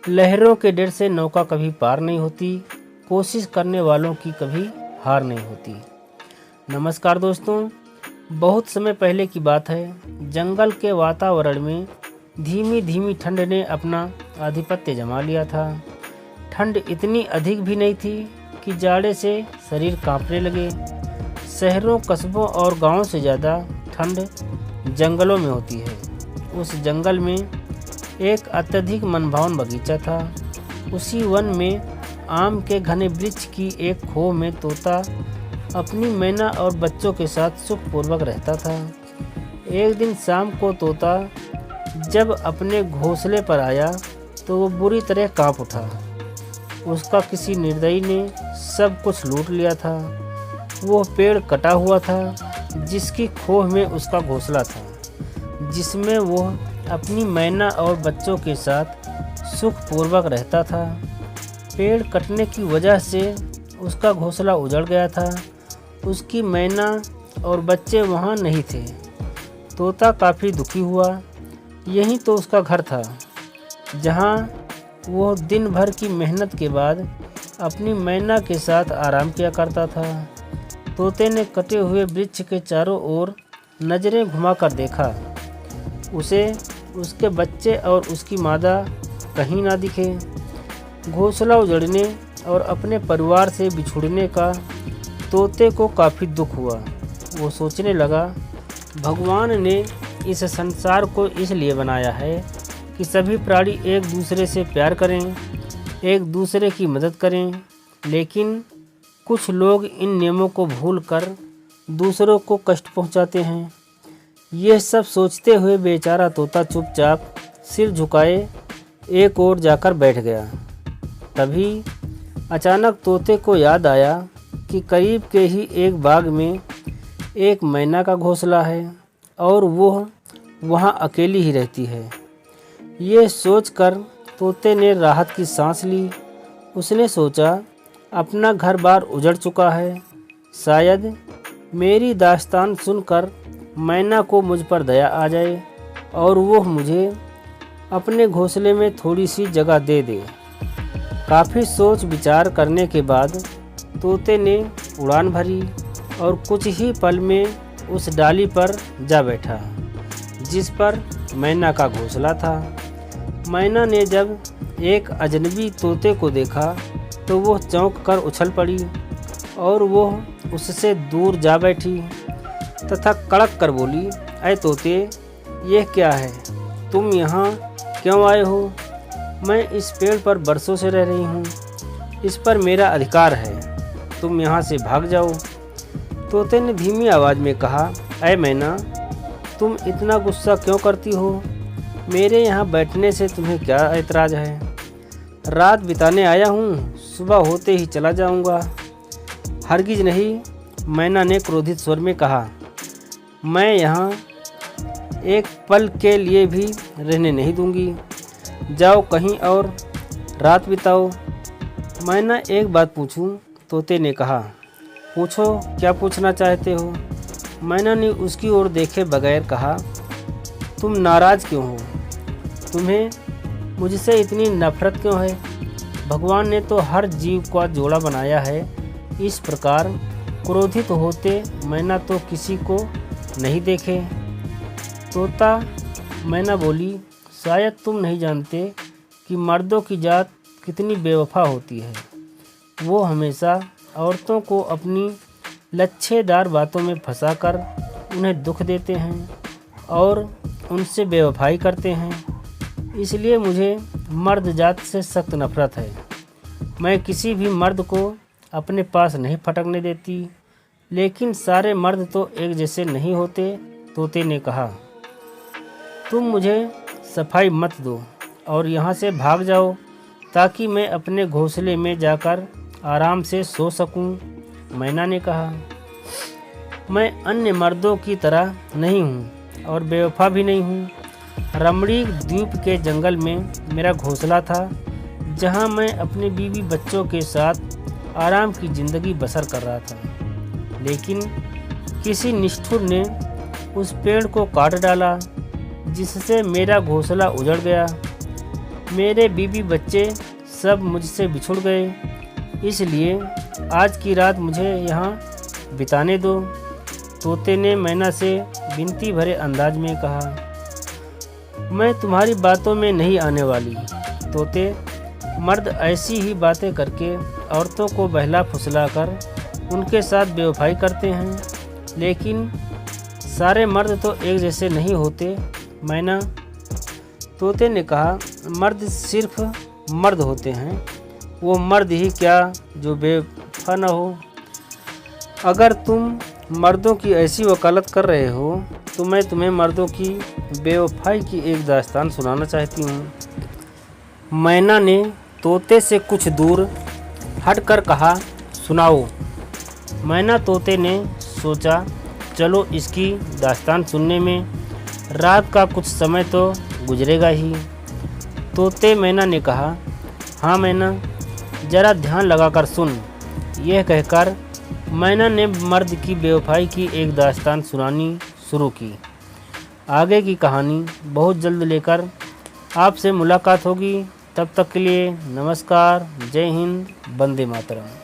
लहरों के डर से नौका कभी पार नहीं होती, कोशिश करने वालों की कभी हार नहीं होती। नमस्कार दोस्तों, बहुत समय पहले की बात है। जंगल के वातावरण में धीमी धीमी ठंड ने अपना आधिपत्य जमा लिया था। ठंड इतनी अधिक भी नहीं थी कि जाड़े से शरीर कांपने लगे। शहरों, कस्बों और गांवों से ज़्यादा ठंड जंगलों में होती है। उस जंगल में एक अत्यधिक मनभावन बगीचा था। उसी वन में आम के घने वृक्ष की एक खोह में तोता अपनी मैना और बच्चों के साथ सुखपूर्वक रहता था। एक दिन शाम को तोता जब अपने घोंसले पर आया तो वो बुरी तरह कांप उठा। उसका किसी निर्दयी ने सब कुछ लूट लिया था। वो पेड़ कटा हुआ था जिसकी खोह में उसका घोंसला था, जिसमें वो अपनी मैना और बच्चों के साथ सुखपूर्वक रहता था। पेड़ कटने की वजह से उसका घोंसला उजड़ गया था। उसकी मैना और बच्चे वहाँ नहीं थे। तोता काफ़ी दुखी हुआ। यही तो उसका घर था, जहाँ वो दिन भर की मेहनत के बाद अपनी मैना के साथ आराम किया करता था। तोते ने कटे हुए वृक्ष के चारों ओर नज़रें घुमाकर देखा। उसे उसके बच्चे और उसकी मादा कहीं ना दिखे। घोंसला उजड़ने और अपने परिवार से बिछुड़ने का तोते को काफ़ी दुख हुआ। वो सोचने लगा, भगवान ने इस संसार को इसलिए बनाया है कि सभी प्राणी एक दूसरे से प्यार करें, एक दूसरे की मदद करें, लेकिन कुछ लोग इन नियमों को भूलकर दूसरों को कष्ट पहुंचाते हैं। यह सब सोचते हुए बेचारा तोता चुपचाप सिर झुकाए एक ओर जाकर बैठ गया। तभी अचानक तोते को याद आया कि करीब के ही एक बाग में एक मैना का घोंसला है और वो वहाँ अकेली ही रहती है। ये सोचकर तोते ने राहत की सांस ली। उसने सोचा, अपना घर बार उजड़ चुका है, शायद मेरी दास्तान सुनकर मैना को मुझ पर दया आ जाए और वो मुझे अपने घोंसले में थोड़ी सी जगह दे दे। काफ़ी सोच विचार करने के बाद तोते ने उड़ान भरी और कुछ ही पल में उस डाली पर जा बैठा जिस पर मैना का घोंसला था। मैना ने जब एक अजनबी तोते को देखा तो वो चौंक कर उछल पड़ी और वो उससे दूर जा बैठी तथा कड़क कर बोली, अय तोते, यह क्या है? तुम यहाँ क्यों आए हो? मैं इस पेड़ पर बरसों से रह रही हूँ। इस पर मेरा अधिकार है। तुम यहाँ से भाग जाओ। तोते ने धीमी आवाज़ में कहा, अय मैना, तुम इतना गुस्सा क्यों करती हो? मेरे यहाँ बैठने से तुम्हें क्या ऐतराज़ है? रात बिताने आया हूँ, सुबह होते ही चला जाऊँगा। हरगिज़ नहीं, मैना ने क्रोधित स्वर में कहा। मैं यहाँ एक पल के लिए भी रहने नहीं दूंगी। जाओ कहीं और रात बिताओ। मैना एक बात पूछूं? तोते ने कहा। पूछो, क्या पूछना चाहते हो? मैना ने उसकी ओर देखे बगैर कहा। तुम नाराज़ क्यों हो? तुम्हें मुझसे इतनी नफरत क्यों है? भगवान ने तो हर जीव का जोड़ा बनाया है। इस प्रकार क्रोधित होते मैना तो किसी को नहीं देखे। तोता मैना बोली, शायद तुम नहीं जानते कि मर्दों की जात कितनी बेवफा होती है। वो हमेशा औरतों को अपनी लच्छेदार बातों में फंसाकर उन्हें दुख देते हैं और उनसे बेवफाई करते हैं। इसलिए मुझे मर्द जात से सख्त नफरत है। मैं किसी भी मर्द को अपने पास नहीं फटकने देती, लेकिन सारे मर्द तो एक जैसे नहीं होते। तोते ने कहा, तुम मुझे सफाई मत दो और यहाँ से भाग जाओ ताकि मैं अपने घोंसले में जाकर आराम से सो सकूं। मैना ने कहा, मैं अन्य मर्दों की तरह नहीं हूँ और बेवफा भी नहीं हूँ। रमणीक द्वीप के जंगल में मेरा घोंसला था, जहाँ मैं अपने बीवी बच्चों के साथ आराम की ज़िंदगी बसर कर रहा था। लेकिन किसी निष्ठुर ने उस पेड़ को काट डाला जिससे मेरा घोंसला उजड़ गया। मेरे बीवी बच्चे सब मुझसे बिछुड़ गए, इसलिए आज की रात मुझे यहाँ बिताने दो। तोते ने मैना से विनती भरे अंदाज में कहा। मैं तुम्हारी बातों में नहीं आने वाली। तोते मर्द ऐसी ही बातें करके औरतों को बहला फुसला कर उनके साथ बेवफाई करते हैं, लेकिन सारे मर्द तो एक जैसे नहीं होते मैना। तोते ने कहा, मर्द सिर्फ मर्द होते हैं, वो मर्द ही क्या जो बेवफा न हो। अगर तुम मर्दों की ऐसी वकालत कर रहे हो तो मैं तुम्हें मर्दों की बेवफाई की एक दास्तान सुनाना चाहती हूँ। मैना ने तोते से कुछ दूर हटकर कहा, सुनाओ। मैना तोते ने सोचा, चलो इसकी दास्तान सुनने में रात का कुछ समय तो गुजरेगा ही। तोते मैना ने कहा, हाँ मैना, ज़रा ध्यान लगाकर सुन। यह कहकर मैना ने मर्द की बेवफाई की एक दास्तान सुनानी शुरू की। आगे की कहानी बहुत जल्द लेकर आपसे मुलाकात होगी। तब तक के लिए नमस्कार, जय हिंद, वंदे मातरम।